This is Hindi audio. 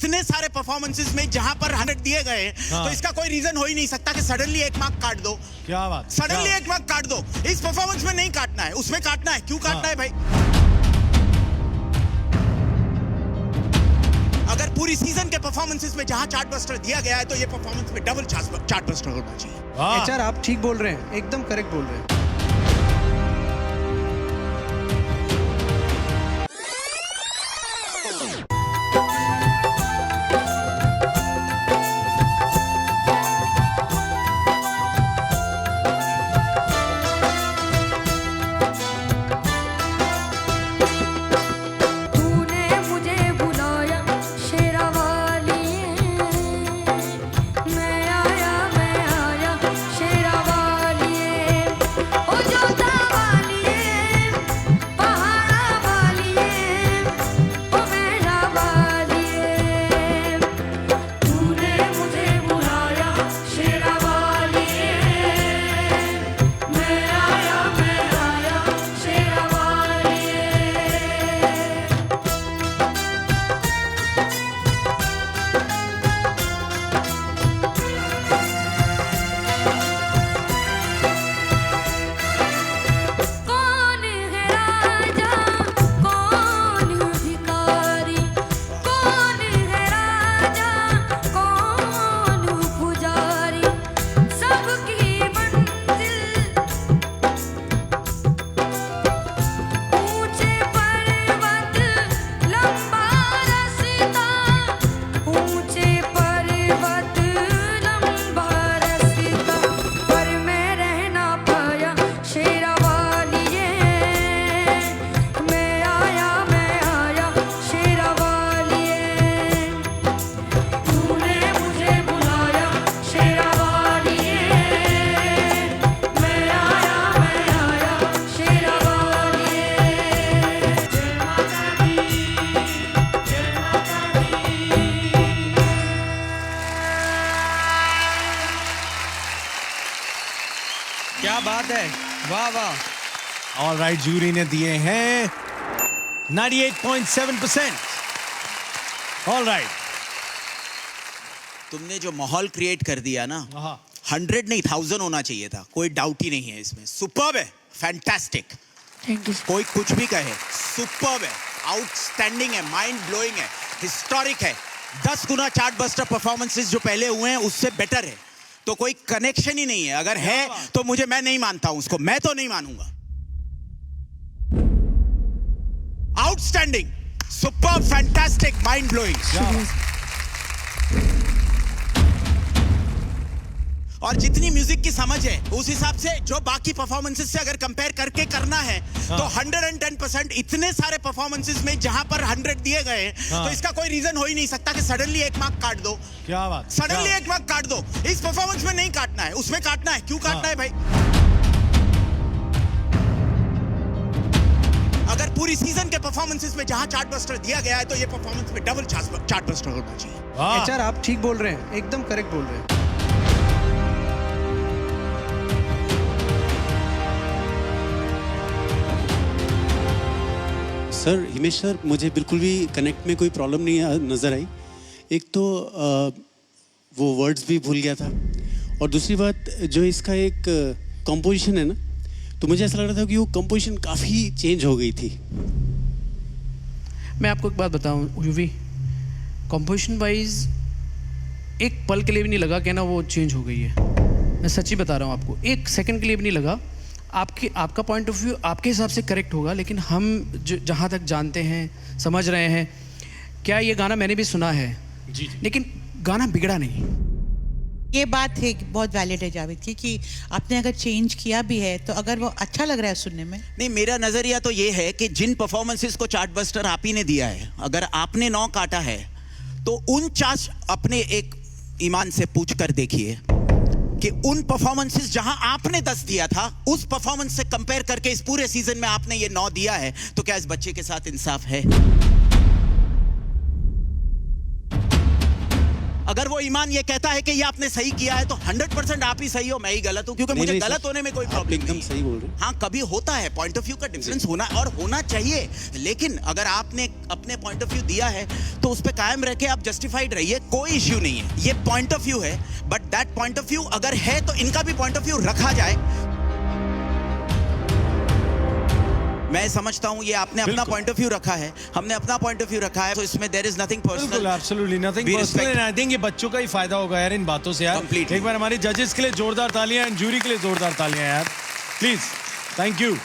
इतने सारे परफॉर्मेंसेस में जहां पर 100 दिए गए तो इसका कोई रीजन हो ही नहीं सकता कि सडनली एक मार्क काट दो। क्या बात, सडनली एक मार्क काट दो। इस परफॉर्मेंस में नहीं काटना है, उसमें काटना है। क्यों काटना है भाई? अगर पूरी सीजन के परफॉर्मेंसेस में जहां चार्टबस्टर दिया गया है तो ये परफॉर्मेंस में डबल चार्टबस्टर होना चाहिए। एचआर आप ठीक बोल रहे हैं, एकदम करेक्ट बोल रहे हैं। क्या बात है, वाह वाह। ऑल राइट, जूरी ने दिए हैं 98.7%। ऑल राइट, तुमने जो माहौल क्रिएट कर दिया ना, 100 नहीं 1000 होना चाहिए था। कोई डाउट ही नहीं है इसमें। सुपर्ब है, फैंटास्टिक। Thank you. कोई कुछ भी कहे, सुपर्ब है, आउटस्टैंडिंग है, माइंड ब्लोइंग है, हिस्टोरिक है। 10 गुना चार्टबस्टर परफॉर्मेंसेस जो पहले हुए हैं उससे बेटर है। तो कोई कनेक्शन ही नहीं है। अगर है तो मैं नहीं मानता हूं उसको, मैं तो नहीं मानूंगा। Outstanding, superb, fantastic, mind blowing. और जितनी म्यूजिक की समझ है उस हिसाब से जो बाकी परफॉर्मेंसेस से अगर कंपेयर करके करना है तो 110% इतने सारे परफॉर्मेंसेस में जहां पर 100 दिए गए तो इसका कोई रीजन हो ही नहीं सकता कि सडनली एक मार्क काट दो। क्या बात, सडनली एक मार्क काट दो। इस परफॉर्मेंस में नहीं काटना है, उसमें काटना है। क्यों काटना है भाई? अगर पूरी सीजन के परफॉर्मेंसेस में जहां चार्टबस्टर दिया गया है तो ये परफॉर्मेंस में डबल चार्टबस्टर होना चाहिए। एचआर आप ठीक बोल रहे हैं, एकदम करेक्ट बोल रहे हैं। सर, हिमेश सर, मुझे बिल्कुल भी कनेक्ट में कोई प्रॉब्लम नहीं नज़र आई। एक तो वो वर्ड्स भी भूल गया था, और दूसरी बात जो इसका एक कंपोजिशन है ना, तो मुझे ऐसा लग रहा था कि वो कंपोजिशन काफ़ी चेंज हो गई थी। मैं आपको एक बात बताऊं यूवी, कंपोजिशन वाइज एक पल के लिए भी नहीं लगा कि ना वो चेंज हो गई है। मैं सच्ची बता रहा हूँ आपको, एक सेकंड के लिए भी नहीं लगा। आपका पॉइंट ऑफ व्यू आपके हिसाब से करेक्ट होगा, लेकिन हम जहाँ तक जानते हैं, समझ रहे हैं, क्या ये गाना मैंने भी सुना है जी, लेकिन गाना बिगड़ा नहीं। ये बात है बहुत वैलिड है जावेद की, कि आपने अगर चेंज किया भी है तो अगर वो अच्छा लग रहा है सुनने में। नहीं, मेरा नजरिया तो ये है कि जिन परफॉर्मेंसेस को चार्टबस्टर आप ही ने दिया है, अगर आपने 9 काटा है तो उन चार्ट अपने एक ईमान से पूछ कर देखिए कि उन परफॉर्मेंसेस जहां आपने 10 दिया था उस परफॉर्मेंस से कंपेयर करके इस पूरे सीजन में आपने ये 9 दिया है, तो क्या इस बच्चे के साथ इंसाफ है? अगर वो ईमान ये कहता है कि ये आपने सही किया है तो 100% आप ही सही हो, मैं ही गलत हूं, क्योंकि मुझे गलत होने में कोई प्रॉब्लम नहीं। एकदम सही बोल रहे हैं। हाँ, कभी होता है, पॉइंट ऑफ व्यू का डिफरेंस होना और होना चाहिए, लेकिन अगर आपने अपने पॉइंट ऑफ व्यू दिया है तो उस पर कायम रह के आप जस्टिफाइड रहिए, कोई इश्यू नहीं है। ये पॉइंट ऑफ व्यू है, but that point of view अगर है तो इनका भी पॉइंट ऑफ व्यू रखा जाए। मैं समझता हूं ये आपने अपना पॉइंट ऑफ व्यू रखा है, हमने अपना पॉइंट ऑफ व्यू रखा है, तो इसमें देयर इज नथिंग बिल्कुल personal. Absolutely nothing We personal respect. And I think ये बच्चों का ही फायदा होगा यार इन बातों से यार। Completely. एक बार हमारे जजेस के लिए जोरदार तालियां एंड जूरी के लिए जोरदार तालियां यार, प्लीज। Thank you.